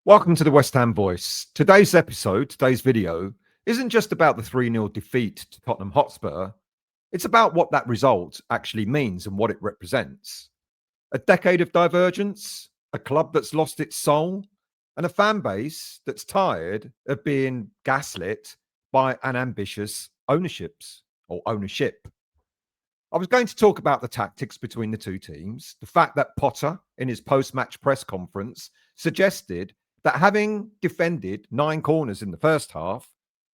Welcome to the West Ham Voice. Today's video, isn't just about the 3-0 defeat to Tottenham Hotspur. It's about what that result actually means and what it represents. A decade of divergence, a club that's lost its soul, and a fan base that's tired of being gaslit by an ambitious ownership. I was going to talk about the tactics between the two teams, the fact that Potter, in his post-match press conference, suggested that having defended 9 corners in the first half,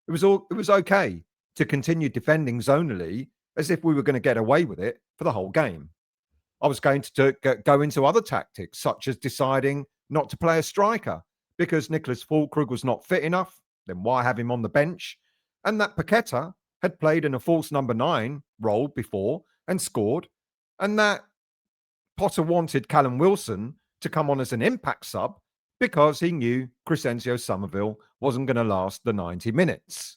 it was okay to continue defending zonally as if we were going to get away with it for the whole game. I was going to go into other tactics, such as deciding not to play a striker because Nicholas Füllkrug was not fit enough, then why have him on the bench? And that Paqueta had played in a false number 9 role before and scored, and that Potter wanted Callum Wilson to come on as an impact sub because he knew Crescencio Somerville wasn't going to last the 90 minutes.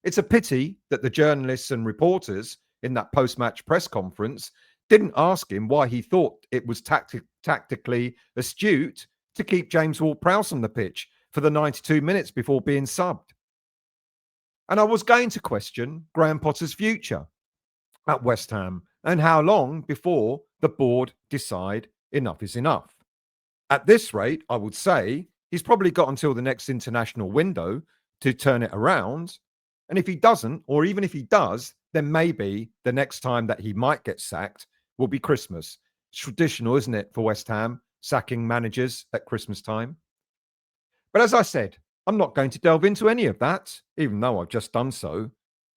It's a pity that the journalists and reporters in that post-match press conference didn't ask him why he thought it was tactically astute to keep James Ward-Prowse on the pitch for the 92 minutes before being subbed. And I was going to question Graham Potter's future at West Ham and how long before the board decide enough is enough. At this rate, I would say he's probably got until the next international window to turn it around. And if he doesn't, or even if he does, then maybe the next time that he might get sacked will be Christmas. It's traditional, isn't it, for West Ham, sacking managers at Christmas time? But as I said, I'm not going to delve into any of that, even though I've just done so.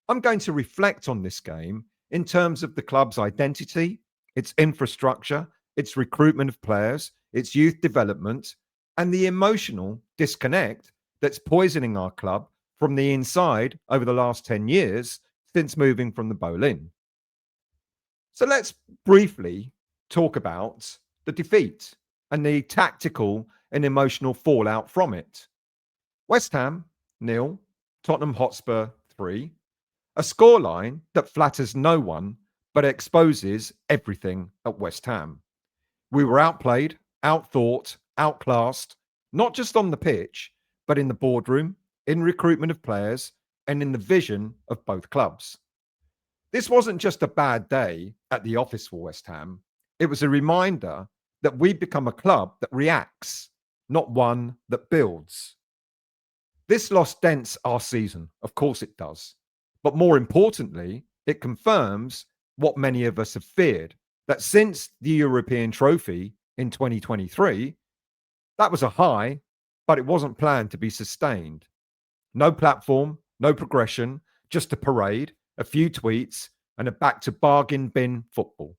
I'm going to reflect on this game in terms of the club's identity, its infrastructure, its recruitment of players, its youth development, and the emotional disconnect that's poisoning our club from the inside over the last 10 years since moving from the Boleyn. So let's briefly talk about the defeat and the tactical and emotional fallout from it. West Ham 0, Tottenham Hotspur 3, a scoreline that flatters no one but exposes everything at West Ham. We were outplayed, outthought, outclassed, not just on the pitch, but in the boardroom, in recruitment of players, and in the vision of both clubs. This wasn't just a bad day at the office for West Ham. It was a reminder that we've become a club that reacts, not one that builds. This loss dents our season. Of course it does. But more importantly, it confirms what many of us have feared, that since the European trophy in 2023, that was a high, but it wasn't planned to be sustained. No platform, no progression, just a parade, a few tweets, and a back to bargain bin football.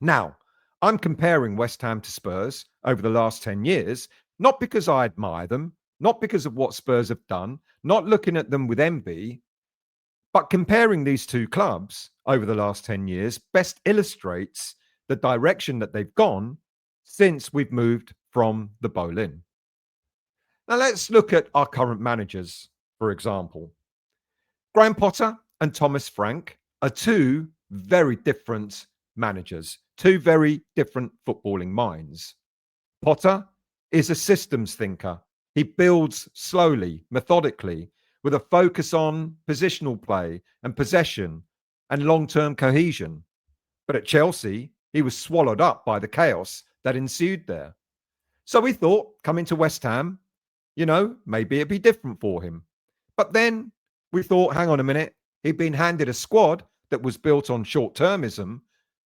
Now, I'm comparing West Ham to Spurs over the last 10 years, not because I admire them, not because of what Spurs have done, not looking at them with envy, but comparing these two clubs over the last 10 years best illustrates the direction that they've gone since we've moved from the Boleyn. Now let's look at our current managers, for example. Graham Potter and Thomas Frank are two very different managers, two very different footballing minds. Potter is a systems thinker. He builds slowly, methodically, with a focus on positional play and possession and long-term cohesion. But at Chelsea, he was swallowed up by the chaos that ensued there. So we thought, coming to West Ham, maybe it'd be different for him. But then we thought, hang on a minute, he'd been handed a squad that was built on short-termism,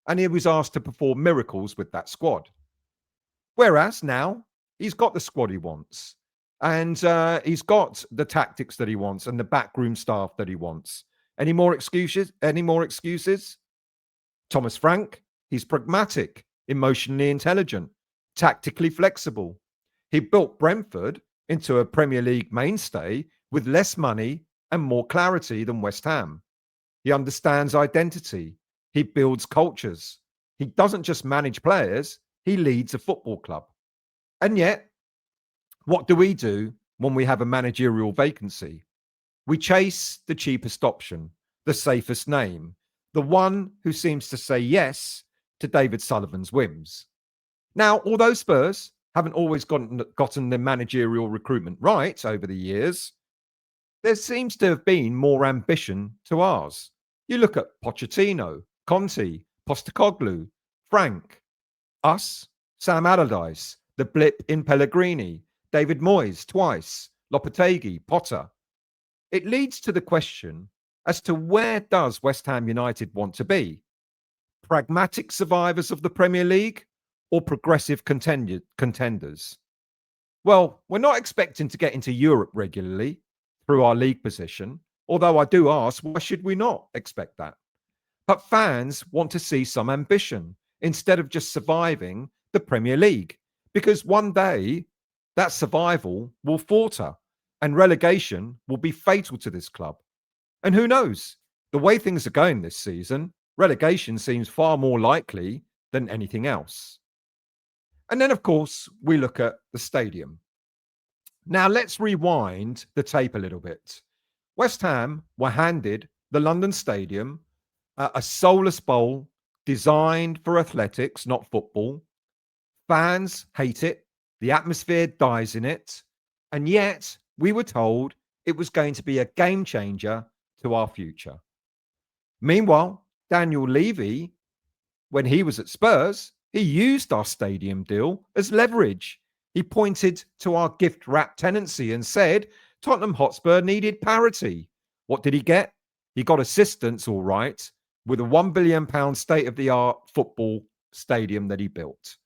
and he was asked to perform miracles with that squad. Whereas now, he's got the squad he wants. And he's got the tactics that he wants and the backroom staff that he wants. Any more excuses? Thomas Frank, he's pragmatic, emotionally intelligent, tactically flexible. He built Brentford into a Premier League mainstay with less money and more clarity than West Ham. He understands identity. He builds cultures. He doesn't just manage players, he leads a football club. And yet, what do we do when we have a managerial vacancy? We chase the cheapest option, the safest name, the one who seems to say yes to David Sullivan's whims. Now, although Spurs haven't always gotten the managerial recruitment right over the years, there seems to have been more ambition to ours. You look at Pochettino, Conte, Postecoglou, Frank, us, Sam Allardyce, the blip in Pellegrini, David Moyes twice, Lopetegui, Potter. It leads to the question as to where does West Ham United want to be? Pragmatic survivors of the Premier League or progressive contenders? Well, we're not expecting to get into Europe regularly through our league position, although I do ask, why should we not expect that? But fans want to see some ambition instead of just surviving the Premier League, because one day that survival will falter and relegation will be fatal to this club. And who knows? The way things are going this season, relegation seems far more likely than anything else. And then, of course, we look at the stadium. Now, let's rewind the tape a little bit. West Ham were handed the London Stadium, a soulless bowl designed for athletics, not football. Fans hate it. The atmosphere dies in it. And yet, we were told it was going to be a game changer to our future. Meanwhile, Daniel Levy, when he was at Spurs, he used our stadium deal as leverage. He pointed to our gift wrap tenancy and said Tottenham Hotspur needed parity. What did he get? He got assistance, all right, with a £1 billion state-of-the-art football stadium that he built.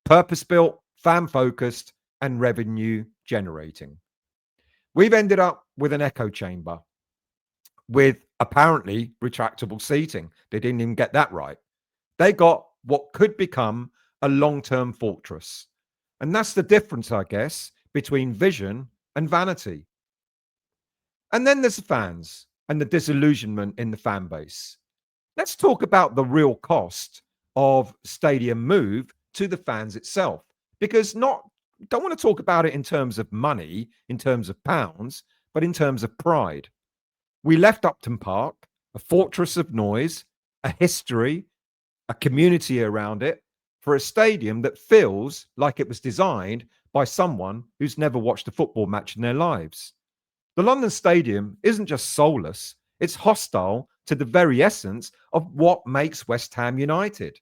Purpose-built, fan-focused, and revenue-generating. We've ended up with an echo chamber with apparently retractable seating. They didn't even get that right. They got what could become a long-term fortress. And that's the difference, I guess, between vision and vanity. And then there's the fans and the disillusionment in the fan base. Let's talk about the real cost of stadium move to the fans itself, because don't want to talk about it in terms of money, in terms of pounds, but in terms of pride. We left Upton Park, a fortress of noise, a history, a community around it, for a stadium that feels like it was designed by someone who's never watched a football match in their lives. The London Stadium isn't just soulless, it's hostile to the very essence of what makes West Ham United.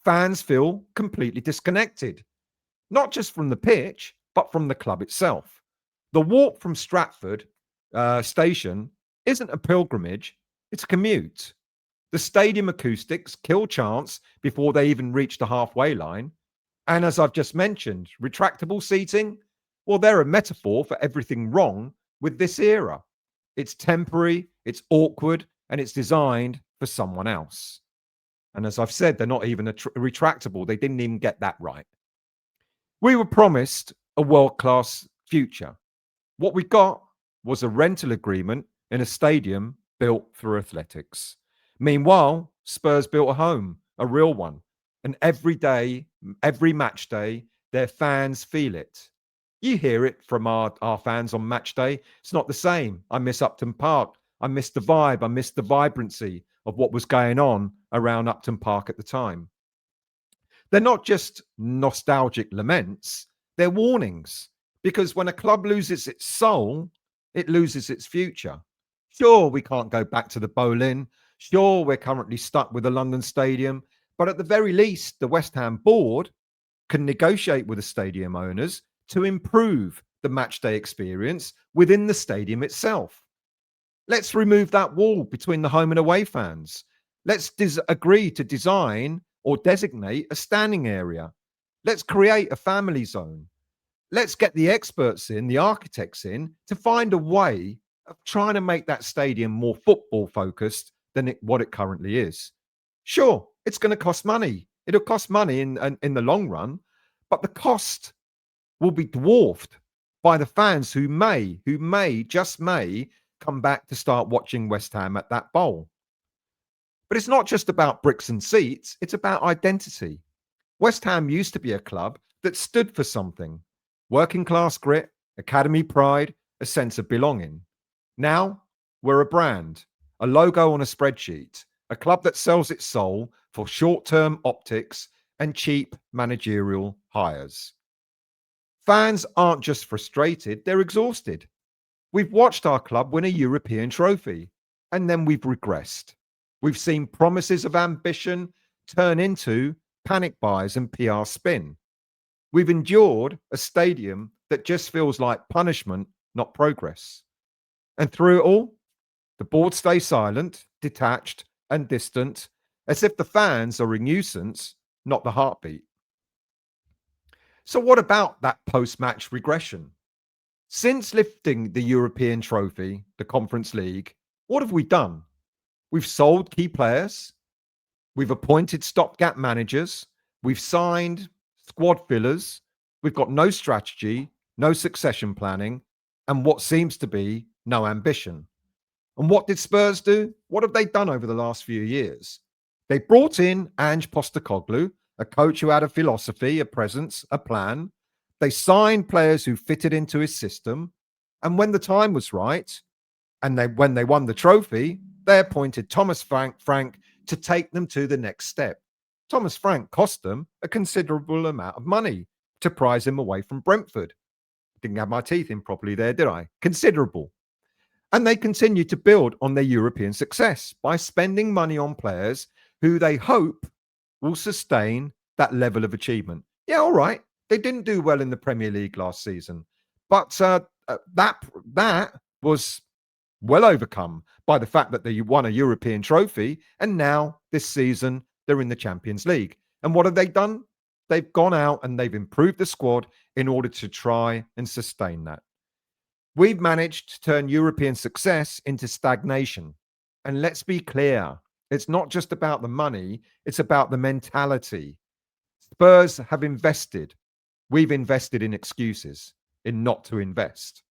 Fans feel completely disconnected, not just from the pitch, but from the club itself. The walk from Stratford station isn't a pilgrimage, it's a commute. The stadium acoustics kill chance before they even reach the halfway line. And as I've just mentioned, retractable seating, well, they're a metaphor for everything wrong with this era. It's temporary, it's awkward, and it's designed for someone else. And as I've said, they're not even retractable. They didn't even get that right. We were promised a world-class future. What we got was a rental agreement in a stadium built for athletics. Meanwhile, Spurs built a home, a real one. And every day, every match day, their fans feel it. You hear it from our fans on match day. It's not the same. I miss Upton Park. I miss the vibe. I miss the vibrancy of what was going on around Upton Park at the time. They're not just nostalgic laments. They're warnings. Because when a club loses its soul, it loses its future. Sure, we can't go back to the Boleyn. Sure, we're currently stuck with the London Stadium, but at the very least, the West Ham board can negotiate with the stadium owners to improve the matchday experience within the stadium itself. Let's remove that wall between the home and away fans. Let's agree to design or designate a standing area. Let's create a family zone. Let's get the experts in, the architects in, to find a way of trying to make that stadium more football focused than what it currently is. Sure, it's going to cost money. It'll cost money in the long run, but the cost will be dwarfed by the fans who just may come back to start watching West Ham at that bowl. But it's not just about bricks and seats, it's about identity. West Ham used to be a club that stood for something: working class grit, academy pride, a sense of belonging. Now we're a brand, a logo on a spreadsheet, a club that sells its soul for short-term optics and cheap managerial hires. Fans aren't just frustrated, they're exhausted. We've watched our club win a European trophy, and then we've regressed. We've seen promises of ambition turn into panic buys and PR spin. We've endured a stadium that just feels like punishment, not progress. And through it all, the board stays silent, detached, and distant, as if the fans are a nuisance, not the heartbeat. So, what about that post match regression? Since lifting the European trophy, the Conference League, what have we done? We've sold key players, we've appointed stopgap managers, we've signed squad fillers, we've got no strategy, no succession planning, and what seems to be no ambition. And what did Spurs do? What have they done over the last few years? They brought in Ange Postecoglou, a coach who had a philosophy, a presence, a plan. They signed players who fitted into his system. And when the time was right, and when they won the trophy, they appointed Thomas Frank to take them to the next step. Thomas Frank cost them a considerable amount of money to prize him away from Brentford. Didn't have my teeth in properly there, did I? Considerable. And they continue to build on their European success by spending money on players who they hope will sustain that level of achievement. Yeah, all right. They didn't do well in the Premier League last season, but that was well overcome by the fact that they won a European trophy, and now this season they're in the Champions League. And what have they done? They've gone out and they've improved the squad in order to try and sustain that. We've managed to turn European success into stagnation. And let's be clear, it's not just about the money, it's about the mentality. Spurs have invested. We've invested in excuses, in not to invest.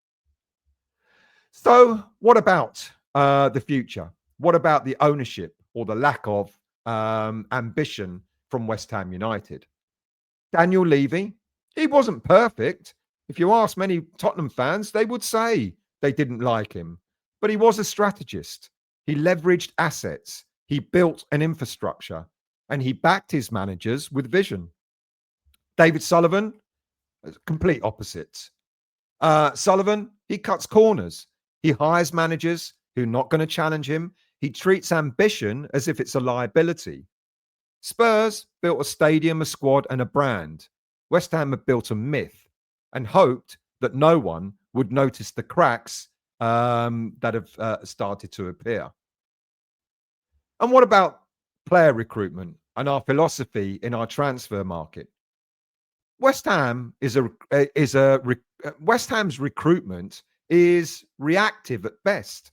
So, what about the future? What about the ownership or the lack of ambition from West Ham United? Daniel Levy, he wasn't perfect. If you ask many Tottenham fans, they would say they didn't like him. But he was a strategist. He leveraged assets. He built an infrastructure. And he backed his managers with vision. David Sullivan, complete opposite. Sullivan, he cuts corners. He hires managers who are not going to challenge him. He treats ambition as if it's a liability. Spurs built a stadium, a squad, and a brand. West Ham have built a myth and hoped that no one would notice the cracks that have started to appear. And what about player recruitment and our philosophy in our transfer market? West Ham's recruitment is reactive at best.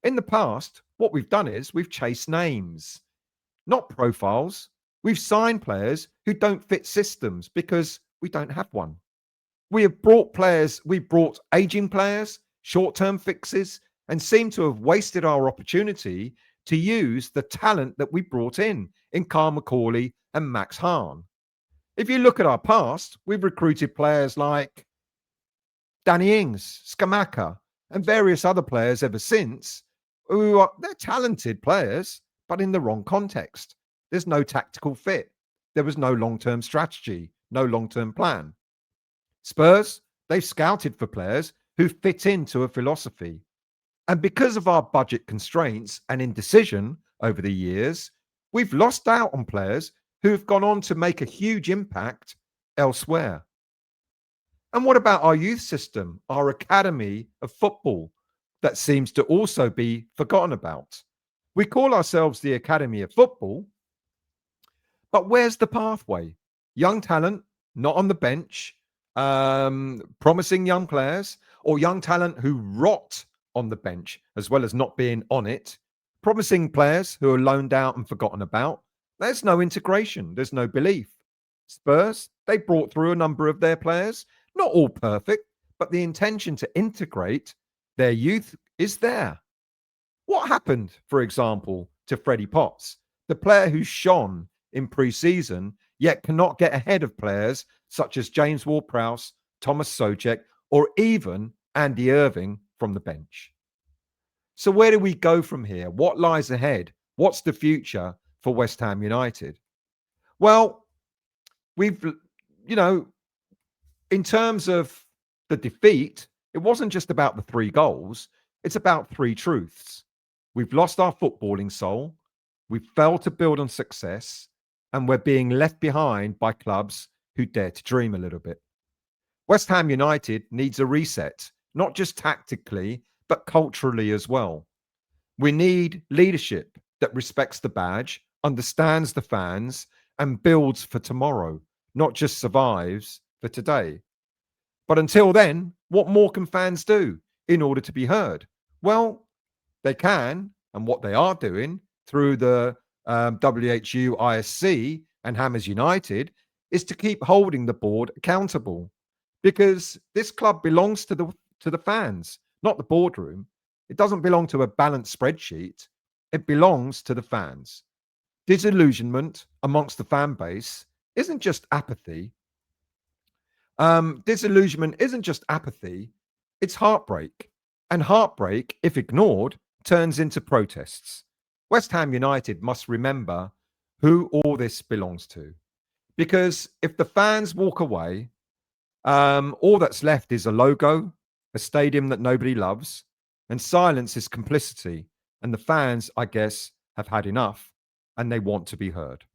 In the past, what we've done is we've chased names, not profiles. We've signed players who don't fit systems because we don't have one. We brought aging players, short-term fixes, and seem to have wasted our opportunity to use the talent that we brought in Carl McCauley and Max Hahn. If you look at our past, we've recruited players like Danny Ings, Scamacca, and various other players ever since they're talented players, but in the wrong context. There's no tactical fit. There was no long-term strategy, no long-term plan. Spurs, they've scouted for players who fit into a philosophy. And because of our budget constraints and indecision over the years, we've lost out on players who have gone on to make a huge impact elsewhere. And what about our youth system, our academy of football that seems to also be forgotten about? We call ourselves the Academy of Football, but where's the pathway? Young talent, not on the bench, promising young players, or young talent who rot on the bench as well as not being on it, promising players who are loaned out and forgotten about. There's no integration. There's no belief. Spurs, they brought through a number of their players, not all perfect, but the intention to integrate their youth is there. What happened, for example, to Freddie Potts, the player who shone in pre-season, yet cannot get ahead of players such as James Ward-Prowse, Thomas Soucek, or even Andy Irving from the bench? So where do we go from here? What lies ahead? What's the future for West Ham United? Well, we've, in terms of the defeat, it wasn't just about the 3 goals, it's about 3 truths. We've lost our footballing soul, we've failed to build on success, and we're being left behind by clubs who dare to dream a little bit. West Ham United needs a reset, not just tactically, but culturally as well. We need leadership that respects the badge, understands the fans, and builds for tomorrow, not just survives for today. But until then, what more can fans do in order to be heard? Well, they can, and what they are doing through the WHUISC and Hammers United is to keep holding the board accountable, because this club belongs to the fans, not the boardroom. It doesn't belong to a balanced spreadsheet. It belongs to the fans. Disillusionment amongst the fan base isn't just apathy. Disillusionment isn't just apathy, it's heartbreak. And heartbreak, if ignored, turns into protests. West Ham United must remember who all this belongs to. Because if the fans walk away, all that's left is a logo, a stadium that nobody loves, and silence is complicity. And the fans, I guess, have had enough and they want to be heard.